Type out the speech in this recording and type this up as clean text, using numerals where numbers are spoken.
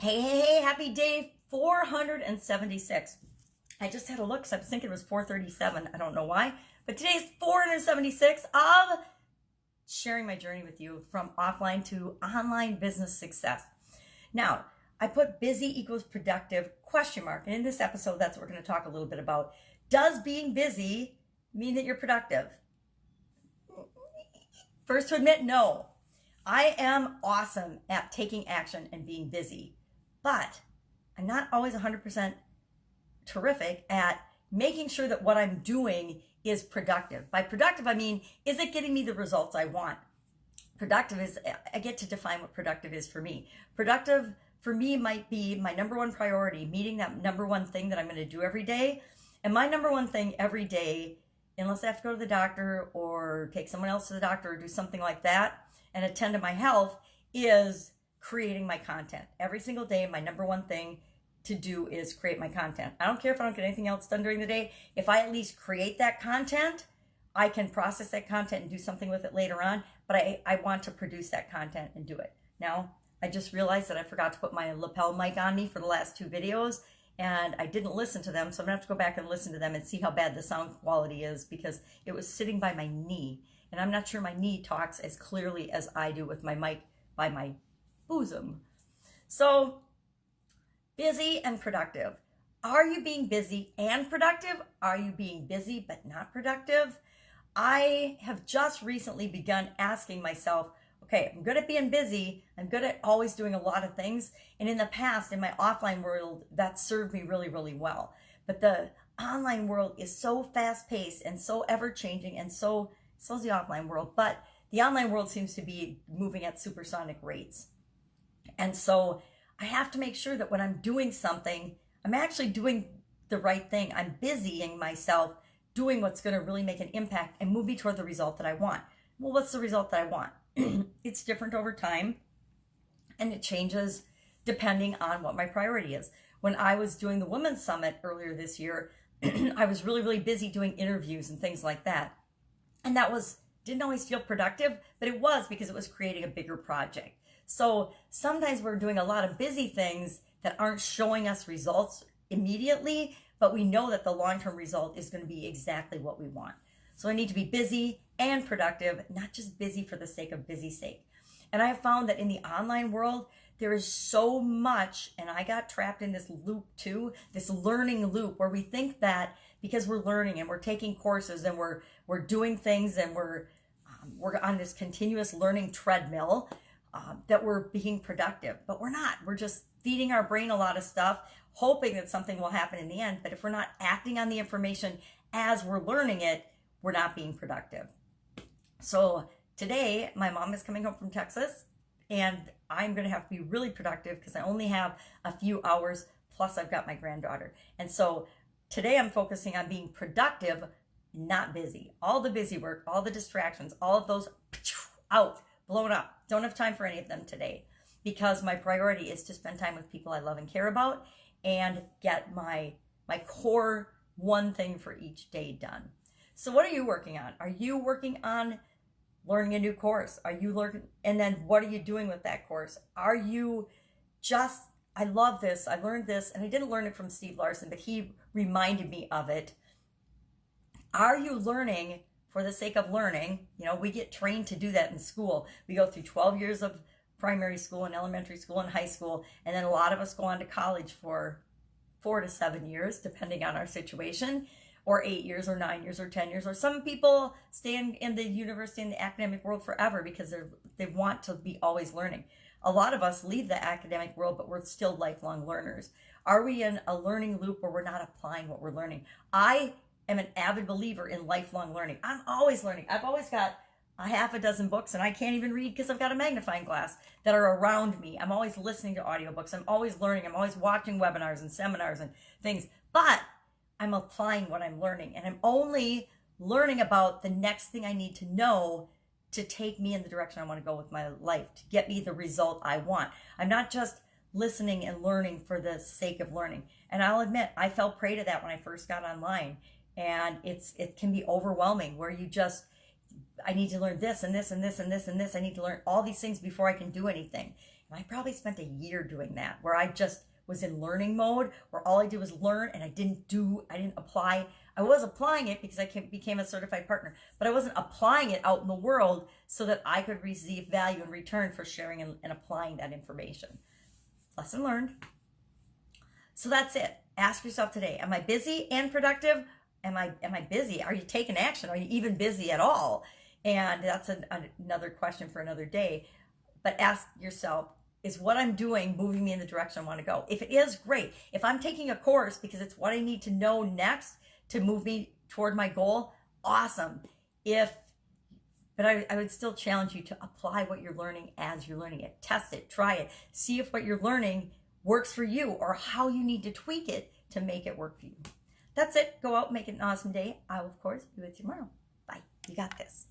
Hey, happy day 476. I just had a look because I was thinking it was 437. I don't know why, but today is 476 of sharing my journey with you from offline to online business success. Now, I put busy equals productive ? And in this episode, that's what we're going to talk a little bit about. Does being busy mean that you're productive? First to admit, no. I am awesome at taking action and being busy, but I'm not always 100% terrific at making sure that what I'm doing is productive. By productive, I mean, is it getting me the results I want? Productive is, I get to define what productive is for me. Productive for me might be my number one priority, meeting that number one thing that I'm going to do every day. And my number one thing every day, unless I have to go to the doctor or take someone else to the doctor or do something like that and attend to my health, is creating my content. Every single day, my number one thing to do is create my content. I don't care if I don't get anything else done during the day. If I at least create that content, I can process that content and do something with it later on, but I want to produce that content and do it. Now, I just realized that I forgot to put my lapel mic on me for the last two videos, and I didn't listen to them, so I'm gonna have to go back and listen to them and see how bad the sound quality is, because it was sitting by my knee, and I'm not sure my knee talks as clearly as I do with my mic by my bosom. So, busy and productive. Are you being busy and productive? Are you being busy but not productive? I have just recently begun asking myself, okay, I'm good at being busy. I'm good at always doing a lot of things. And in the past, in my offline world, that served me really, really well. But the online world is so fast-paced and so ever-changing, and so is the offline world. But the online world seems to be moving at supersonic rates. And so I have to make sure that when I'm doing something, I'm actually doing the right thing. I'm busying myself doing what's going to really make an impact and move me toward the result that I want. Well, what's the result that I want? It's different over time, and it changes depending on what my priority is. When I was doing the Women's Summit earlier this year, I was really, really busy doing interviews and things like that. And that didn't always feel productive, but it was, because it was creating a bigger project. So sometimes we're doing a lot of busy things that aren't showing us results immediately, but we know that the long-term result is going to be exactly what we want. So I need to be busy and productive, not just busy for the sake of busy sake. And I have found that in the online world, there is so much, and I got trapped in this loop too, this learning loop, where we think that because we're learning and we're taking courses and we're doing things and we're on this continuous learning treadmill, that we're being productive, but we're not. We're just feeding our brain a lot of stuff, hoping that something will happen in the end. But if we're not acting on the information as we're learning it, we're not being productive. So today, my mom is coming home from Texas, and I'm going to have to be really productive because I only have a few hours, plus I've got my granddaughter. And so today I'm focusing on being productive, not busy. All the busy work, all the distractions, all of those out, blown up. Don't have time for any of them today, because my priority is to spend time with people I love and care about and get my core one thing for each day done. So what are you working on? Are you working on learning a new course? Are you learning? And then what are you doing with that course? Are you just, I love this, I learned this, and I didn't learn it from Steve Larson, but he reminded me of it. Are you learning for the sake of learning? You know, we get trained to do that in school. We go through 12 years of primary school and elementary school and high school, and then a lot of us go on to college for 4 to 7 years, depending on our situation, or 8 years or 9 years or 10 years, or some people stay in the university and the academic world forever because they want to be always learning. A lot of us leave the academic world, but we're still lifelong learners. Are we in a learning loop where we're not applying what we're learning? I am an avid believer in lifelong learning. I'm always learning. I've always got a half a dozen books, and I can't even read because I've got a magnifying glass, that are around me. I'm always listening to audiobooks. I'm always learning. I'm always watching webinars and seminars and things, but I'm applying what I'm learning, and I'm only learning about the next thing I need to know to take me in the direction I want to go with my life, to get me the result I want. I'm not just listening and learning for the sake of learning. And I'll admit, I fell prey to that when I first got online. And it can be overwhelming, where you just, I need to learn this and this and this and this and this. I need to learn all these things before I can do anything. And I probably spent a year doing that, where I just was in learning mode, where all I did was learn and I didn't apply. I was applying it because I became a certified partner, but I wasn't applying it out in the world so that I could receive value in return for sharing and applying that information. Lesson learned. So that's it. Ask yourself today, am I busy and productive? Am I busy? Are you taking action? Are you even busy at all? And that's another question for another day. But ask yourself, is what I'm doing moving me in the direction I want to go? If it is, great. If I'm taking a course because it's what I need to know next to move me toward my goal, awesome. But I would still challenge you to apply what you're learning as you're learning it. Test it, try it, see if what you're learning works for you or how you need to tweak it to make it work for you. That's it. Go out and make it an awesome day. I will, of course, be with you tomorrow. Bye. You got this.